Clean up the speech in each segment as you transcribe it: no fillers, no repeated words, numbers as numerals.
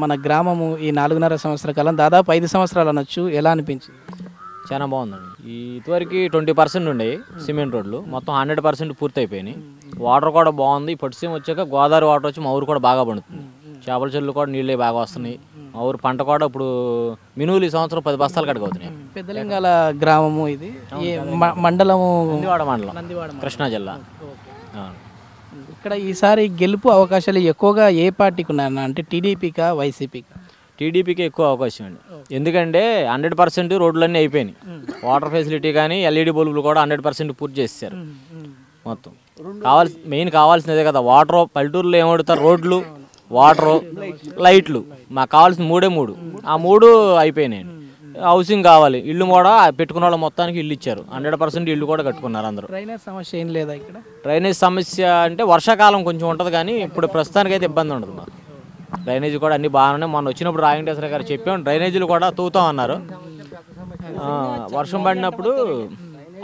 మన గ్రామము ఈ 4.5 సంవత్సరాల కాలం దాదాపు 5 సంవత్సరాలు అనొచ్చు, ఎలా అనిపించింది? చాలా బాగుందండి. ఇదివరకు 20% ఉండేవి సిమెంట్ రోడ్లు, మొత్తం 100% పూర్తి అయిపోయినాయి. వాటర్ కూడా బాగుంది. పట్టు వచ్చాక గోదావరి వాటర్ వచ్చి మా ఊరు కూడా బాగా పండుతుంది. చేపల చెల్లు కూడా నీళ్ళే బాగా వస్తున్నాయి. మా ఊరు పంట కూడా ఇప్పుడు మినువులు ఈ సంవత్సరం 10 బస్తాలు కట్టుకోతున్నాయి. పెద్దలింగాల గ్రామము ఇది, మండలము నందివాడ మండలం, కృష్ణా జిల్లా. ఇక్కడ ఈసారి గెలుపు అవకాశాలు ఎక్కువగా ఏ పార్టీకి ఉన్నాయన్న, అంటే టీడీపీకా వైసీపీకా? టీడీపీకి ఎక్కువ అవకాశం అండి. ఎందుకంటే 100% రోడ్లన్నీ అయిపోయినాయి. వాటర్ ఫెసిలిటీ కానీ ఎల్ఈడి బల్బులు కూడా 100% పూర్తి చేశారు. మొత్తం మెయిన్ కావాల్సినదే కదా. వాటర్ పల్లెటూరులో ఏమడుతారు, రోడ్లు, వాటరు, లైట్లు. మాకు కావాల్సిన మూడు ఆ మూడు అయిపోయినాయి. హౌసింగ్ కావాలి, ఇల్లు కూడా పెట్టుకున్న వాళ్ళు మొత్తానికి ఇల్లు ఇచ్చారు. 100% ఇల్లు కూడా కట్టుకున్నారు అందరూ. డ్రైనేజ్ సమస్య ఏం లేదా ఇక్కడ? డ్రైనేజ్ సమస్య అంటే వర్షాకాలం కొంచెం ఉంటుంది, కానీ ఇప్పుడు ప్రస్తుతానికి అయితే ఇబ్బంది ఉండదు మాకు. డ్రైనేజ్ కూడా అన్ని బాగానే, మొన్న వచ్చినప్పుడు రాయంటేశ్వర గారు చెప్పాం, డ్రైనేజీలు కూడా తూతాం అన్నారు. వర్షం పడినప్పుడు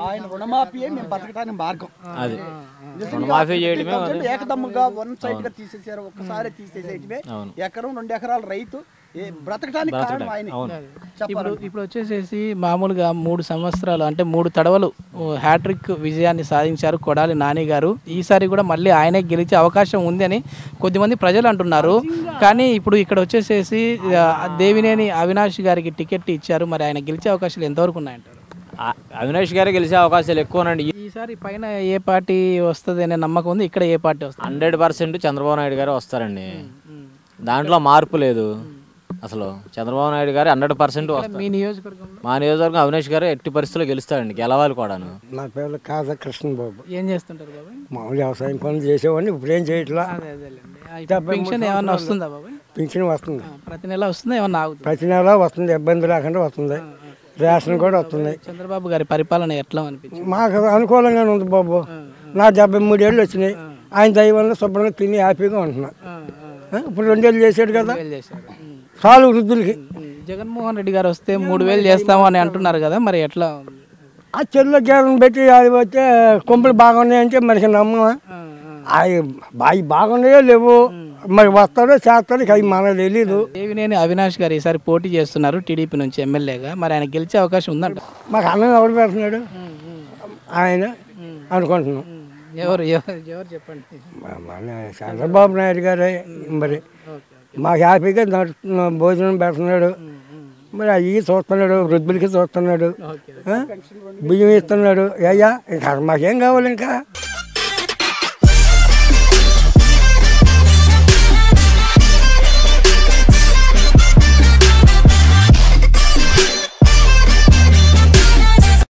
ఆయన రుణమాఫీ మేము బతకడానికి మార్గం. అది రుణమాఫీ చేయడమే ఏకదమ్ముగా వన్ సైడ్ గా తీసేసారు, ఒక్కసారి తీసేసేయటమే. ఎకరం 2 ఎకరాల రైతు బ్రతకడానికి కారణం ఆయన. ఇప్పుడు వచ్చేసేసి మామూలుగా 3 సంవత్సరాలు అంటే 3 తడవలు హ్యాట్రిక్ విజయాన్ని సాధించారు కొడాలి నాని గారు. ఈసారి కూడా మళ్ళీ ఆయనే గెలిచే అవకాశం ఉంది అని కొద్దిమంది ప్రజలు అంటున్నారు. కానీ ఇప్పుడు ఇక్కడ వచ్చేసేసి దేవినేని అవినాష్ గారికి టికెట్ ఇచ్చారు. మరి ఆయన గెలిచే అవకాశాలు ఎంతవరకు ఉన్నాయంటారు? అవినాష్ గారే గెలిచే అవకాశాలు ఎక్కువనండి. ఈసారి పైన ఏ పార్టీ వస్తుంది అనే నమ్మకం ఉంది. ఇక్కడ ఏ పార్టీ వస్తుంది? 100% చంద్రబాబు నాయుడు గారే వస్తారండి. దాంట్లో మార్పు లేదు అసలు. చంద్రబాబు నాయుడు గారు 100% వస్తారు. మీ నియోజకవర్గం? మా నియోజకవర్గం అవినాష్ గారు ఎట్టి పరిస్థితుల్లో గెలుస్తాడండి, గెలవాలి కూడాను. నా పేరు కాజా కృష్ణబాబు. ఏం చేస్తుంటారు బాబాయ్? మామూలు వ్యవసాయం పనులు చేసేవాడిని, ఇప్పుడు ఏం చేయట్లా. పెన్షన్ ఏమన్నా వస్తుందా బాబాయ్? పింఛన్ వస్తుంది, ప్రతి నెల వస్తుందా? ఏమన్నా ఆగుతుంది? ప్రతి నెల వస్తుంది, ఇబ్బంది లేకుండా వస్తుంది. రేషన్ కూడా వస్తుంది. చంద్రబాబు గారి పరిపాలన ఎట్లా అనిపించింది? మాకు అనుకూలంగానే ఉంది బాబు. నా 73 ఏళ్ళు వచ్చినాయి. ఆయన దయ వల్ల శుభ్రంగా తిని హ్యాపీగా ఉంటున్నా. ఇప్పుడు 2 ఏళ్ళు చేశాడు కదా, చాలు వృద్ధులకి. జగన్మోహన్ రెడ్డి గారు వస్తే 3,000 చేస్తాము అని అంటున్నారు కదా, మరి ఎట్లా? ఆ చెల్లు గేదెను పెట్టి అది వచ్చే కొంపలు బాగున్నాయంటే మనకి నమ్మమా? అవి బాగున్నాయో లేవు, మరి వస్తాడో చేస్తాడో అవి మనకు తెలీదు. దేవినేని అవినాష్ గారు ఈసారి పోటీ చేస్తున్నారు టీడీపీ నుంచి ఎమ్మెల్యేగా. మరి ఆయన గెలిచే అవకాశం ఉందంట? మాకు అన్నం ఎవరు పెడుతున్నాడు? ఆయన అనుకుంటున్నాం. ఎవరు చెప్పండి. మన చంద్రబాబు నాయుడు గారే. మరి మాకు హ్యాపీగా భోజనం పెడుతున్నాడు, మరి అవి చూస్తున్నాడు, వృద్ధులకి చూస్తున్నాడు, బియ్యం ఇస్తున్నాడు. అయ్యా ఇంకా మాకేం కావాలి ఇంకా?